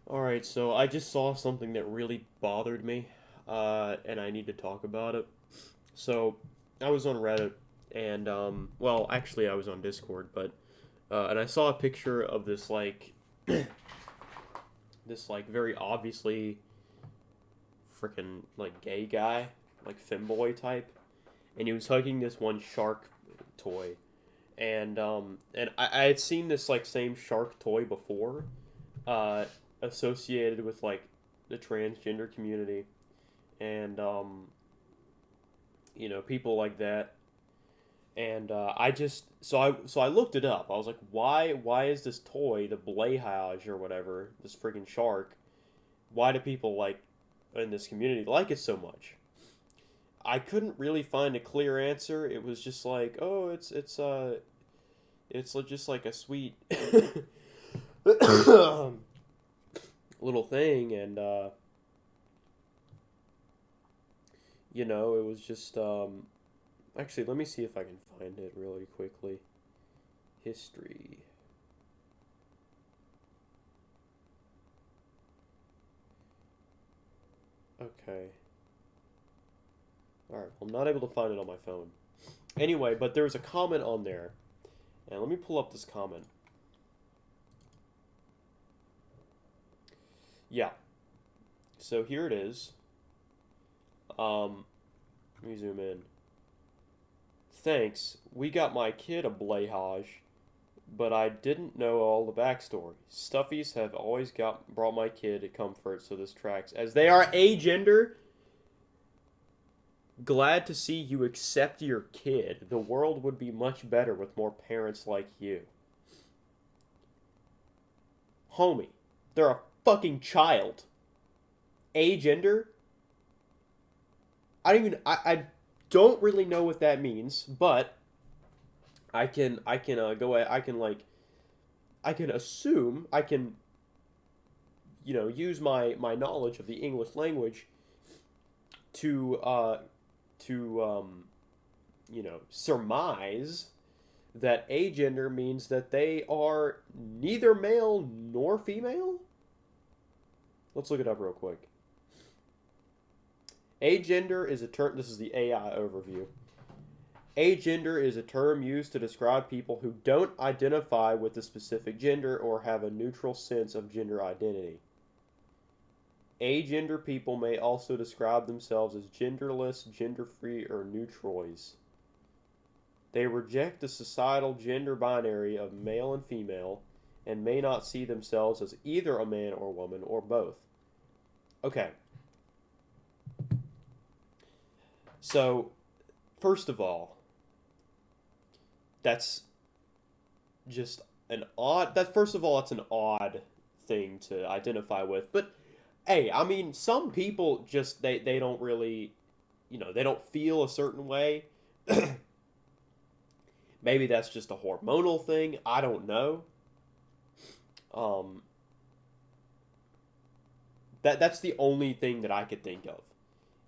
Alright, so I just saw something that really bothered me, and I need to talk about it. So, I was on Reddit, and, well, actually, I was on Discord, but, and I saw a picture of this, very obviously freaking, gay guy, femboy type, and he was hugging this one shark toy. And I had seen this, same shark toy before, uh, associated with the transgender community and people like that. And I looked it up. I was like, why is this toy the Blayhage or whatever, this freaking shark? Why do people in this community like it so much? I couldn't really find a clear answer. It was just like, oh, it's just like a sweet little thing, and it was just actually, let me see if I can find it really quickly. History. Okay. All right. Well, I'm not able to find it on my phone. Anyway, but there was a comment on there, and let me pull up this comment. Yeah. So here it is. Let me zoom in. Thanks. We got my kid a Blayhage, but I didn't know all the backstory. Stuffies have always brought my kid comfort, so this tracks. As they are agender, glad to see you accept your kid. The world would be much better with more parents like you. Homie, they're a fucking child. Agender? I don't really know what that means, but I can go ahead, I can assume, I can use my knowledge of the English language to surmise that agender means that they are neither male nor female. Let's look it up real quick. Agender is a term. This is the AI overview. Agender is a term used to describe people who don't identify with a specific gender or have a neutral sense of gender identity. Agender people may also describe themselves as genderless, gender-free, or neutroids. They reject the societal gender binary of male and female and may not see themselves as either a man or woman or both. Okay, so first of all, that's just an odd. That first of all, that's an odd thing to identify with. But hey, I mean, some people just they don't really, they don't feel a certain way. Maybe that's just a hormonal thing. I don't know. Um, that's the only thing that I could think of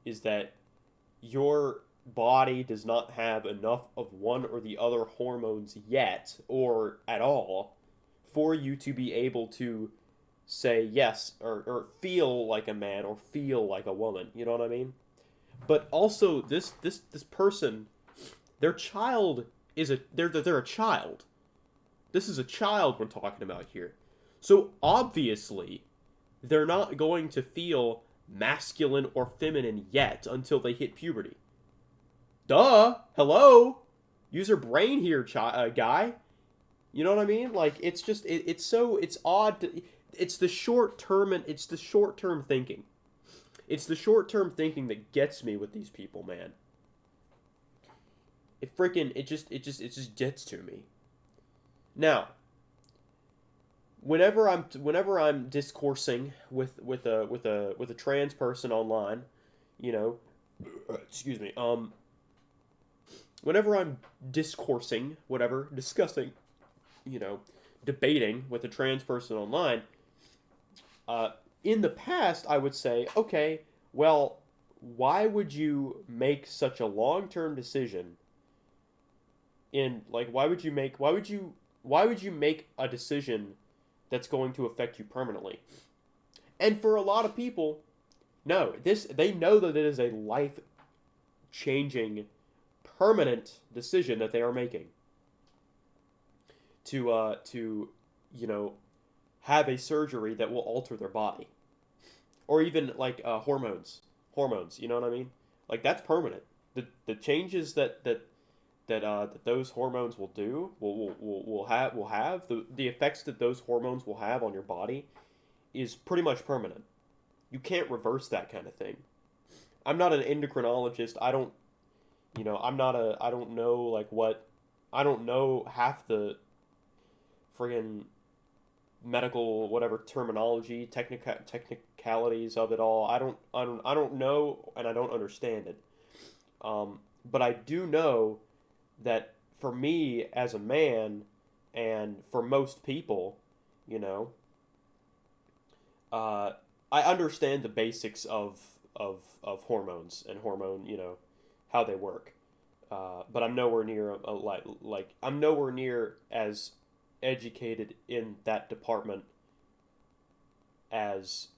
is that your body does not have enough of one or the other hormones yet or at all for you to be able to say yes or feel like a man or feel like a woman. You know what I mean? But also this person, their child is they're a child. This is a child we're talking about here. So obviously, they're not going to feel masculine or feminine yet until they hit puberty. Duh. Hello. Use your brain here, guy. You know what I mean? Like it's odd. It's the short term and it's the short term thinking. It's the short term thinking that gets me with these people, man. It just gets to me. Now, whenever I'm discoursing with a trans person online, you know, excuse me, whenever I'm discoursing, whatever, discussing, you know, debating with a trans person online, uh, in the past I would say, okay, well, why would you make such a long-term decision in why would you make a decision that's going to affect you permanently? And for a lot of people, no, they know that it is a life-changing, permanent decision that they are making to you know have a surgery that will alter their body, or even like hormones. You know what I mean? Like that's permanent. The changes that those hormones will do will have the effects that those hormones will have on your body is pretty much permanent. You can't reverse that kind of thing. I'm not an endocrinologist. I don't, I'm not a, I don't know like what, I don't know half the friggin' medical whatever terminology, technicalities of it all. I don't know, and I don't understand it. But I do know that for me as a man, and for most people, you know, uh, I understand the basics of hormones and hormone, how they work. But I'm nowhere near like I'm nowhere near as educated in that department as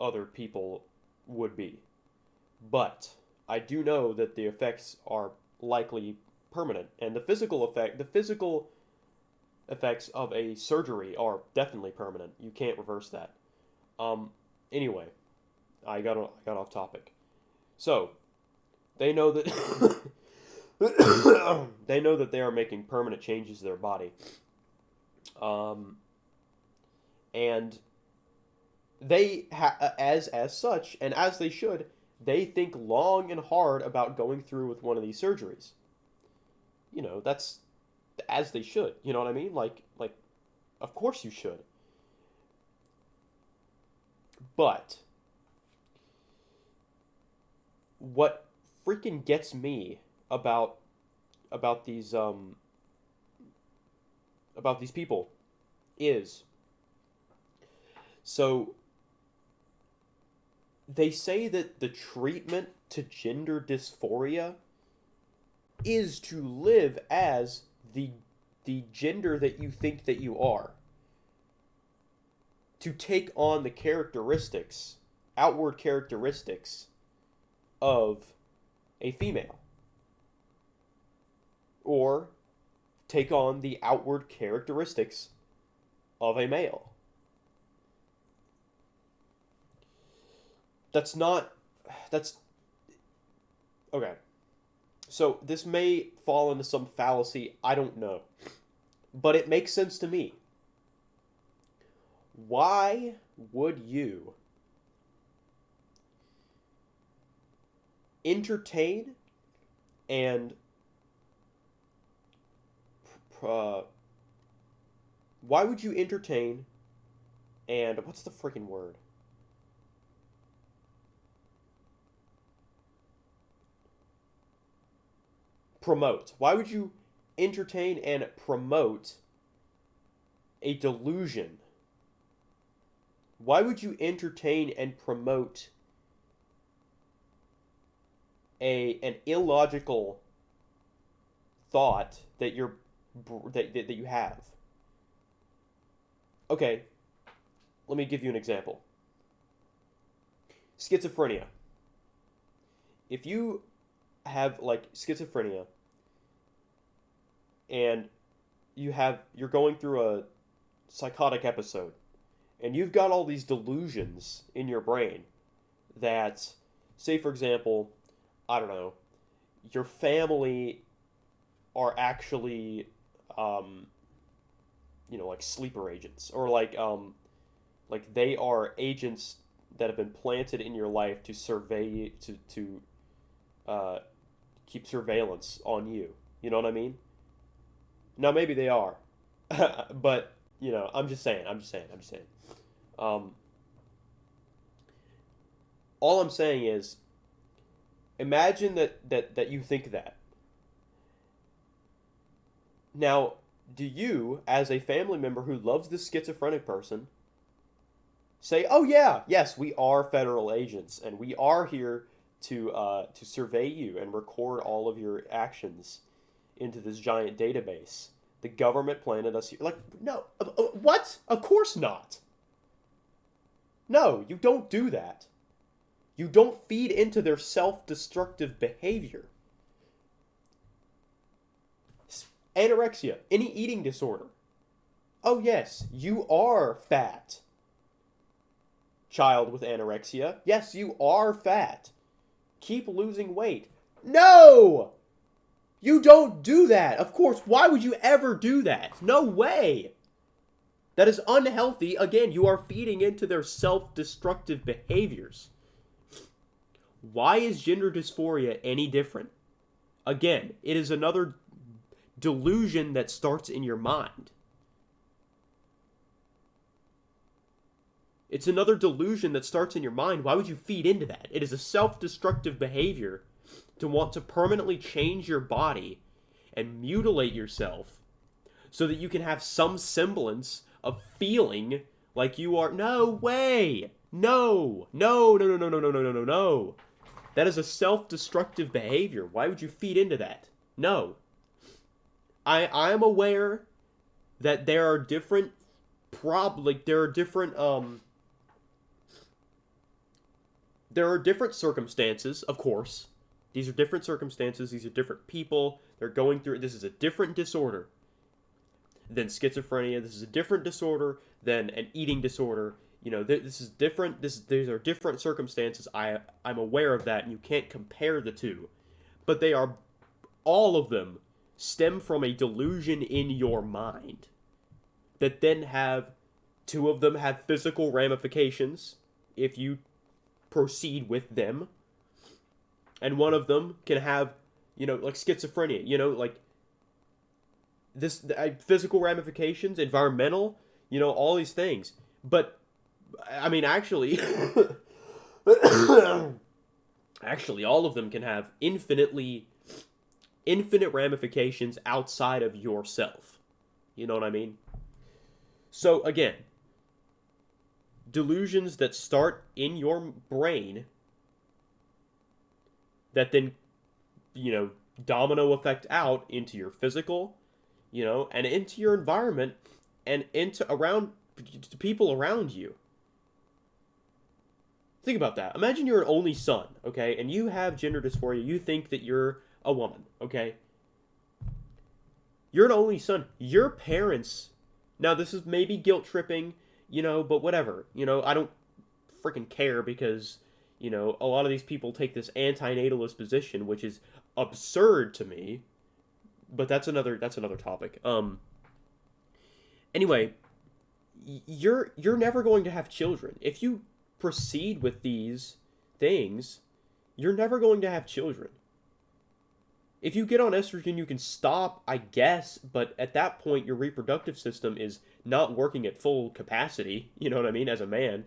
other people would be. But I do know that the effects are likely permanent, and the physical effects of a surgery are definitely permanent. You can't reverse that. Um. Anyway, I got off topic. So they know that they know that they are making permanent changes to their body. Um. And as such, and as they should, they think long and hard about going through with one of these surgeries. That's as they should. You know what I mean? Like, of course you should. But what freaking gets me about about these um about these people is, so they say that the treatment to gender dysphoria is to live as the gender that you think that you are, to take on the characteristics, outward characteristics of a female, or take on the outward characteristics of a male. That's not that's okay. So this may fall into some fallacy, I don't know. But it makes sense to me. Why would you entertain and uh, why would you entertain and what's the freaking word? Promote. Why would you entertain and promote a delusion? Why would you entertain and promote an illogical thought that that you have? Okay, let me give you an example. Schizophrenia. If you have like schizophrenia and you're going through a psychotic episode and you've got all these delusions in your brain that, say for example, I don't know, your family are actually like sleeper agents, or like they are agents that have been planted in your life to survey to keep surveillance on you. You know what I mean? Now maybe they are, but I'm just saying. Um, all I'm saying is, imagine that you think that. Now, do you, as a family member who loves this schizophrenic person, say, "Oh yeah, yes, we are federal agents, and we are here to survey you and record all of your actions into this giant database. The government planted us here." Like, no, what? Of course not. No, you don't do that. You don't feed into their self-destructive behavior. Anorexia, any eating disorder. Oh yes, you are fat. Child with anorexia. Yes, you are fat. Keep losing weight. No! You don't do that. Of course, why would you ever do that? No way. That is unhealthy. Again, you are feeding into their self-destructive behaviors. Why is gender dysphoria any different? Again, it is another delusion that starts in your mind. It's another delusion that starts in your mind. Why would you feed into that? It is a self-destructive behavior to want to permanently change your body and mutilate yourself so that you can have some semblance of feeling like you are... No way! No! No, no, no, no, no, no, no, no, no, no. That is a self-destructive behavior. Why would you feed into that? No. I am aware that there are different there are different circumstances, of course. These are different circumstances. These are different people. They're going through... This is a different disorder than schizophrenia. This is a different disorder than an eating disorder. You know, this is different. These are different circumstances. I'm aware of that, and you can't compare the two. But they are... All of them stem from a delusion in your mind. That then have... Two of them have physical ramifications if you proceed with them, and one of them can have, you know, like schizophrenia, you know, like this physical ramifications, environmental, you know, all these things. But I mean, actually actually all of them can have infinite ramifications outside of yourself. You know what I mean? So again, delusions that start in your brain that then, you know, domino effect out into your physical, you know, and into your environment and into people around you. Think about that. Imagine you're an only son, okay, and you have gender dysphoria. You think that you're a woman, okay? You're an only son. Your parents... Now, this is maybe guilt tripping, you know, but whatever. You know, I don't freaking care because, you know, a lot of these people take this antinatalist position, which is absurd to me. But that's another topic. Anyway, you're never going to have children. If you proceed with these things, you're never going to have children. If you get on estrogen, you can stop, I guess, but at that point, your reproductive system is not working at full capacity, you know what I mean, as a man.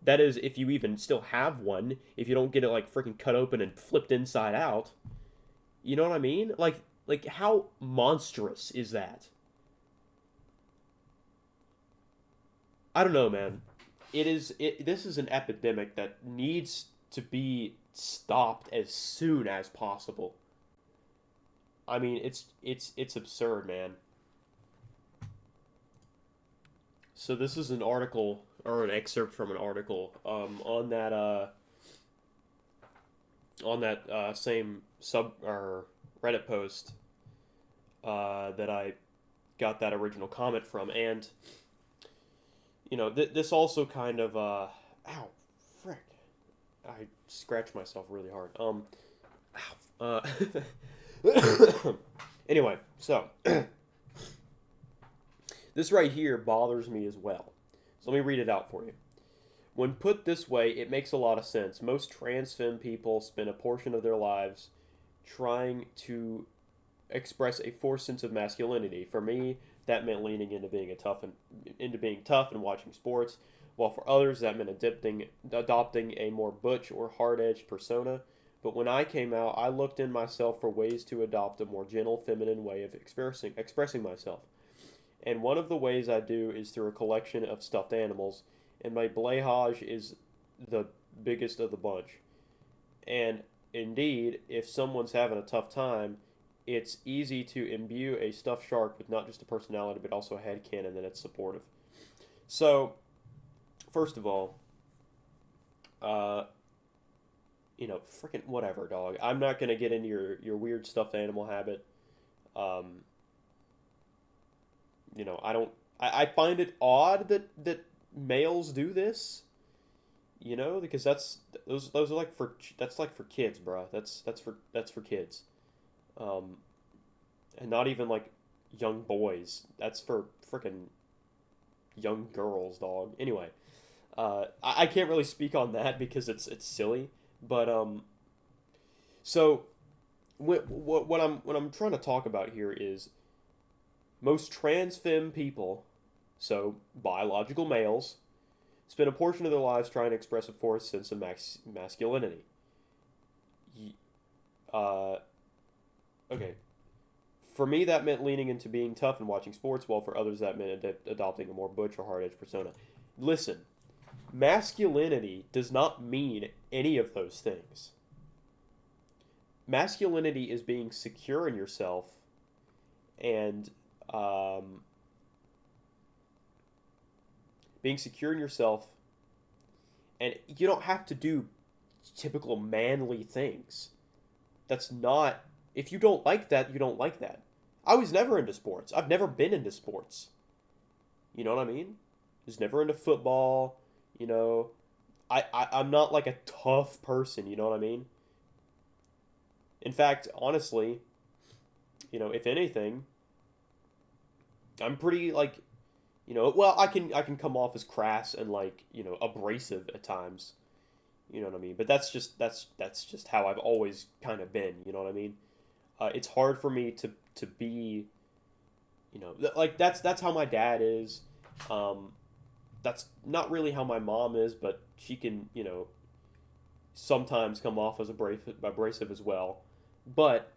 That is, if you even still have one, if you don't get it, like, freaking cut open and flipped inside out. You know what I mean? Like how monstrous is that? I don't know, man. This is an epidemic that needs to be stopped as soon as possible. I mean, it's absurd, man. So this is an article, or an excerpt from an article, on that same or Reddit post that I got that original comment from, and you know, this also kind of ow, frick, I scratched myself really hard. Ow. Anyway, so this right here bothers me as well. So let me read it out for you. When put this way, it makes a lot of sense. Most trans femme people spend a portion of their lives trying to express a forced sense of masculinity. For me, that meant leaning into being tough and watching sports, while for others that meant adopting a more butch or hard-edged persona. But when I came out, I looked in myself for ways to adopt a more gentle, feminine way of expressing myself. And one of the ways I do is through a collection of stuffed animals, and my blayhage is the biggest of the bunch. And indeed, if someone's having a tough time, it's easy to imbue a stuffed shark with not just a personality, but also a headcanon that it's supportive. So, first of all, Uh, freaking whatever, dog. I'm not gonna get into your weird stuffed animal habit. Um, I don't. I find it odd that males do this. Because those are like that's like for kids, bruh. That's for kids. Um, and not even like young boys. That's for freaking young girls, dog. Anyway, I can't really speak on that because it's silly. But so what I'm trying to talk about here is most trans femme people, so biological males, spend a portion of their lives trying to express a forced sense of masculinity. Uh, okay, for me, that meant leaning into being tough and watching sports, while for others, that meant adopting a more butch or hard edge persona. Listen, masculinity does not mean any of those things. Masculinity is being secure in yourself and um, being secure in yourself, and you don't have to do typical manly things. That's not. If you don't like that, you don't like that. I was never into sports. I've never been into sports. You know what I mean? Was never into football. You know, I'm not like a tough person. You know what I mean? In fact, honestly, if anything, I'm pretty like, well, I can come off as crass and like, abrasive at times. You know what I mean? But that's just how I've always kind of been. You know what I mean? It's hard for me to be, like that's how my dad is. Um, that's not really how my mom is, but she can, sometimes come off as abrasive as well. But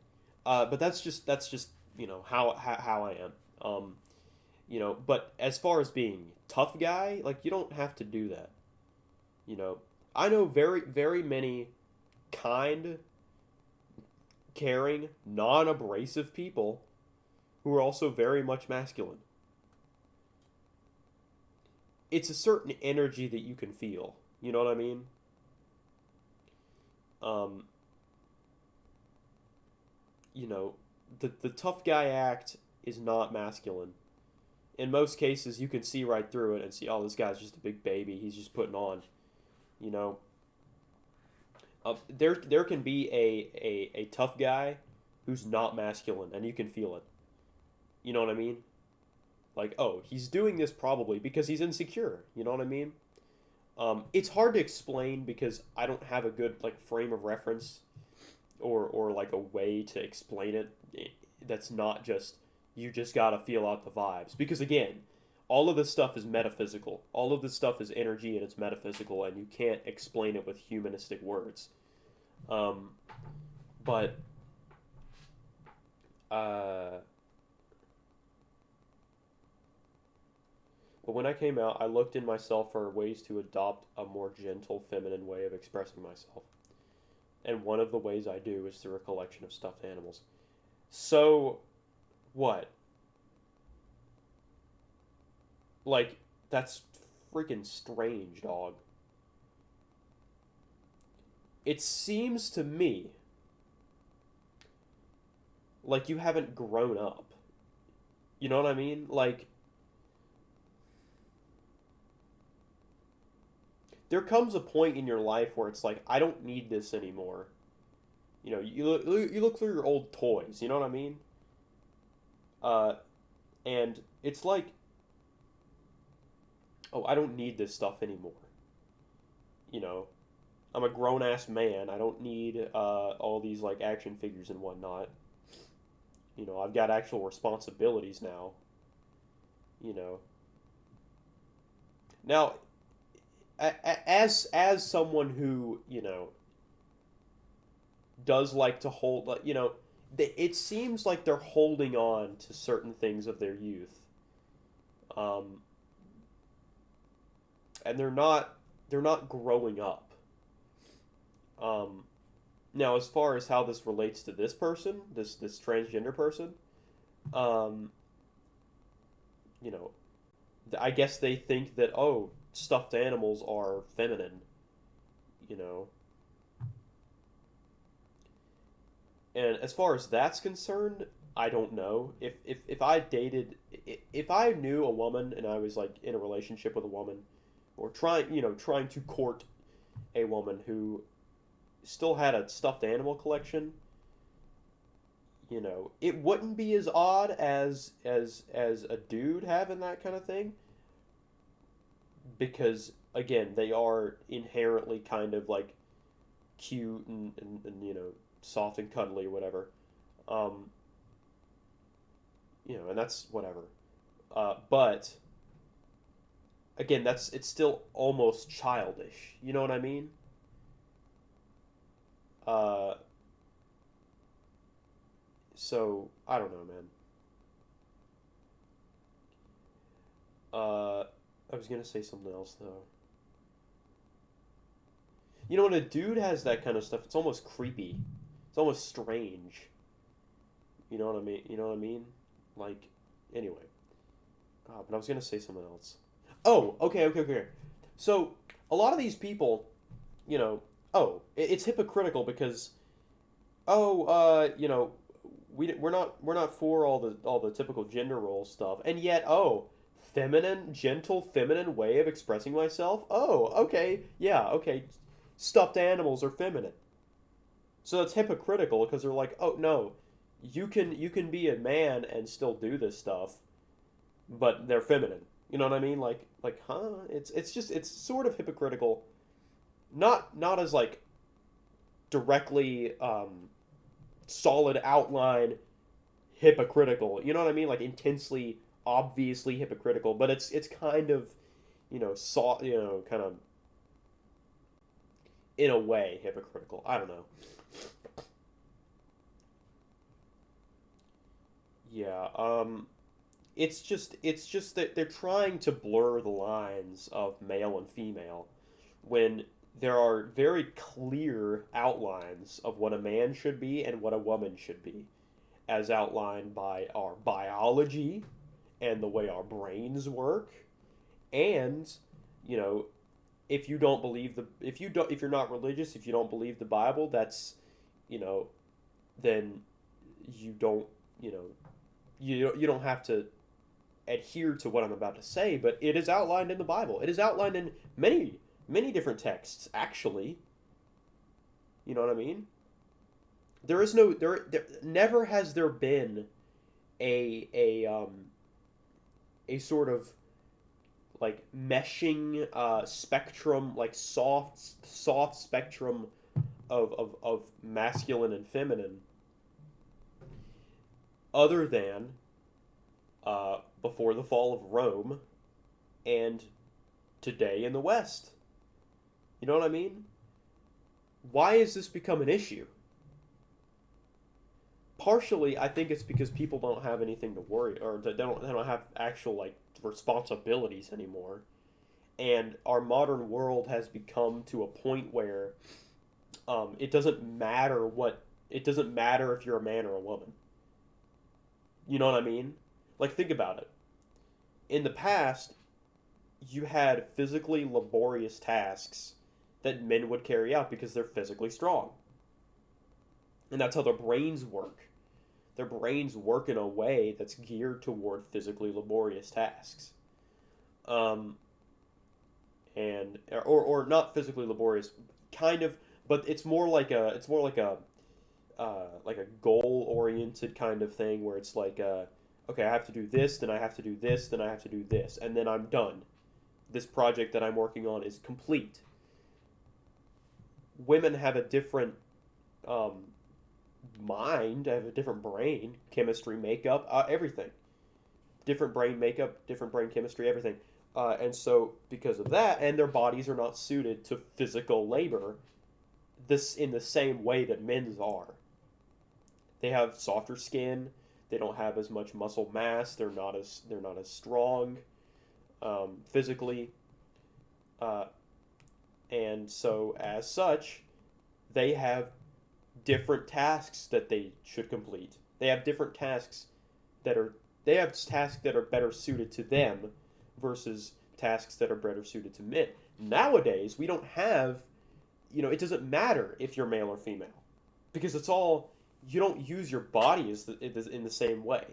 but that's just how I am. But as far as being tough guy, like you don't have to do that. You know, I know very very many kind, caring, non-abrasive people who are also very much masculine. It's a certain energy that you can feel. You know what I mean? Um, you know, the tough guy act is not masculine. In most cases, you can see right through it and see, oh, this guy's just a big baby. He's just putting on. You know, there can be a tough guy who's not masculine, and you can feel it. You know what I mean? Like, oh, he's doing this probably because he's insecure. You know what I mean? It's hard to explain because I don't have a good like frame of reference or like a way to explain it. That's not just you just gotta feel out the vibes because again, all of this stuff is metaphysical. All of this stuff is energy and it's metaphysical, and you can't explain it with humanistic words. Um, but uh, but when I came out, I looked in myself for ways to adopt a more gentle, feminine way of expressing myself. And one of the ways I do is through a collection of stuffed animals. So, what? Like, that's freaking strange, dog. It seems to me like you haven't grown up. You know what I mean? Like, there comes a point in your life where it's like, I don't need this anymore. You look through your old toys. You know what I mean? Uh, and it's like, oh, I don't need this stuff anymore. You know, I'm a grown ass man. I don't need all these like action figures and whatnot. I've got actual responsibilities now. You know, now as someone who does like to hold, like, it seems like they're holding on to certain things of their youth, um, and they're not growing up. Um, Now, as far as how this relates to this person, this transgender person, um, you know, I guess they think that, oh, stuffed animals are feminine. you know. And as far as that's concerned, I don't know. If I dated, if I knew a woman and I was like in a relationship with a woman, or trying to court a woman who still had a stuffed animal collection, it wouldn't be as odd as a dude having that kind of thing, because again, they are inherently kind of like cute and soft and cuddly or whatever. Um, and that's whatever. But again, it's still almost childish. You know what I mean? Uh, so I don't know, man. I was gonna say something else though. When a dude has that kind of stuff, it's almost creepy. It's almost strange. You know what I mean? You know what I mean? Like, anyway. But I was gonna say something else. Oh, okay, okay, okay. So a lot of these people, you know, it's hypocritical because we're not for all the typical gender role stuff, and yet gentle feminine way of expressing myself. Oh, okay, yeah, okay. Stuffed animals are feminine. So it's hypocritical because they're like, oh no, you can be a man and still do this stuff, but they're feminine. You know what I mean? Like, huh? It's sort of hypocritical. Not as like directly solid outline hypocritical. You know what I mean? Like intensely, obviously hypocritical, but it's kind of kind of in a way hypocritical. I don't know. Yeah. It's just that they're trying to blur the lines of male and female when there are very clear outlines of what a man should be and what a woman should be, as outlined by our biology and the way our brains work. And, you know, if you're not religious, if you don't believe the Bible, that's, you know, then you don't, you know, you don't have to adhere to what I'm about to say, but it is outlined in the Bible. It is outlined in many different texts, actually. You know what I mean? There is no there never has there been a sort of like meshing spectrum, like soft spectrum of masculine and feminine, other than before the fall of Rome and today in the West. You know what I mean? Why has this become an issue? Partially, I think it's because people don't have anything to worry, or they don't have actual like responsibilities anymore, and our modern world has become to a point where it doesn't matter if you're a man or a woman. You know what I mean? Like, think about it. In the past, you had physically laborious tasks that men would carry out because they're physically strong. And that's how their brains work. Their brains work in a way that's geared toward physically laborious tasks. Um, or not physically laborious, kind of, but it's more like a goal oriented kind of thing where it's like okay, I have to do this, then I have to do this, then I have to do this, and then I'm done. This project that I'm working on is complete. Women have a different um, mind, have a different brain, chemistry, makeup, everything. Different brain makeup, different brain chemistry, everything. And so, because of that, and their bodies are not suited to physical labor, this in the same way that men's are. They have softer skin. They don't have as much muscle mass. They're not as strong physically, uh, and so as such, they have different tasks that they should complete. They have different tasks that are they have tasks that are better suited to them versus tasks that are better suited to men. Nowadays, we don't have it doesn't matter if you're male or female because it's all you don't use your body in the same way.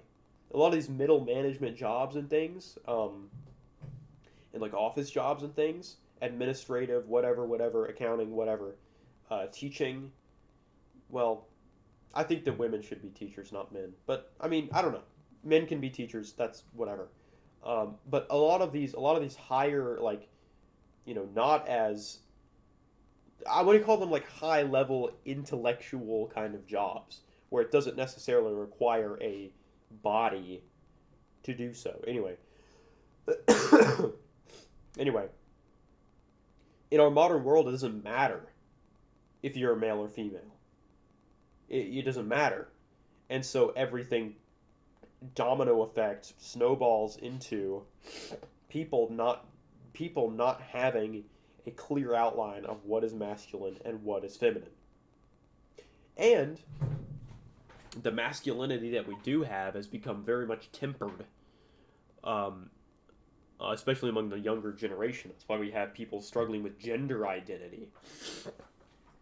A lot of these middle management jobs and things, and like office jobs and things, administrative, whatever, accounting, whatever, teaching. Well, I think that women should be teachers, not men. But I mean, I don't know. Men can be teachers. That's whatever. But a lot of these higher, like, not as I want to call them like high level intellectual kind of jobs where it doesn't necessarily require a body to do so. Anyway, in our modern world, it doesn't matter if you're a male or female. It doesn't matter, and so everything domino effect snowballs into people not people not having a clear outline of what is masculine and what is feminine. And the masculinity that we do have has become very much tempered, um, especially among the younger generation. That's why we have people struggling with gender identity,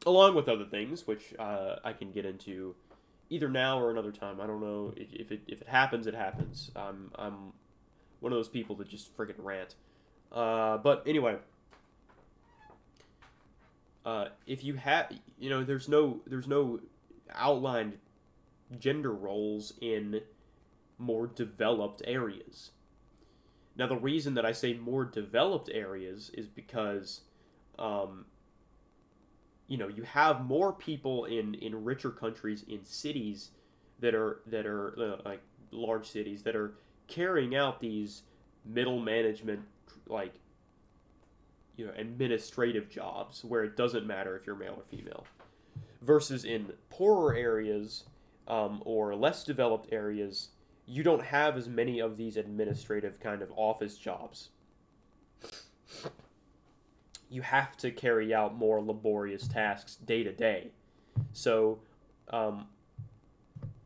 along with other things, which I can get into either now or another time. I don't know if it happens, it happens. I'm one of those people that just friggin' rant. But anyway, if you have, there's no outlined gender roles in more developed areas. Now, the reason that I say more developed areas is because, you have more people in richer countries, in cities that are like large cities that are carrying out these middle management, like, administrative jobs where it doesn't matter if you're male or female, versus in poorer areas, or less developed areas, you don't have as many of these administrative kind of office jobs. You have to carry out more laborious tasks day to day. So, um,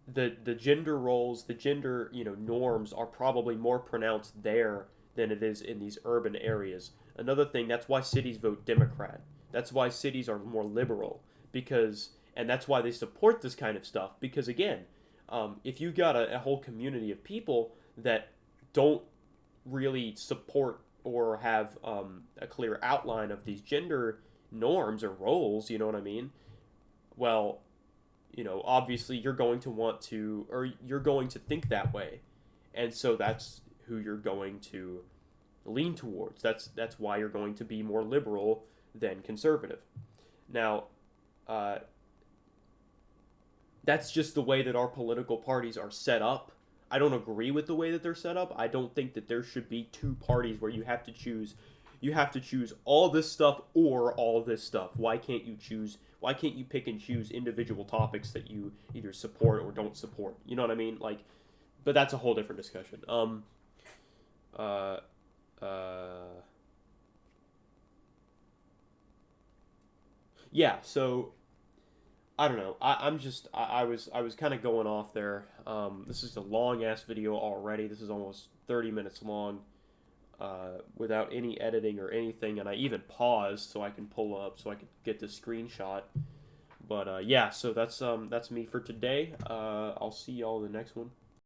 the gender roles, the gender norms are probably more pronounced there than it is in these urban areas. Another thing, that's why cities vote Democrat. That's why cities are more liberal, and that's why they support this kind of stuff. Because again, if you got a whole community of people that don't really support or have a clear outline of these gender norms or roles, you know what I mean? Well, obviously you're going to want to, or you're going to think that way, and so that's who you're going to lean towards. That's why you're going to be more liberal than conservative. Now, that's just the way that our political parties are set up. I don't agree with the way that they're set up. I don't think that there should be two parties where you have to choose. You have to choose all this stuff or all this stuff. Why can't you choose? Why can't you pick and choose individual topics that you either support or don't support? You know what I mean? Like, but that's a whole different discussion. Uh, yeah. So I don't know. I was kind of going off there. This is a long ass video already. This is almost 30 minutes long, without any editing or anything, and I even paused so I can pull up so I can get the screenshot. But yeah, so that's me for today. I'll see y'all in the next one.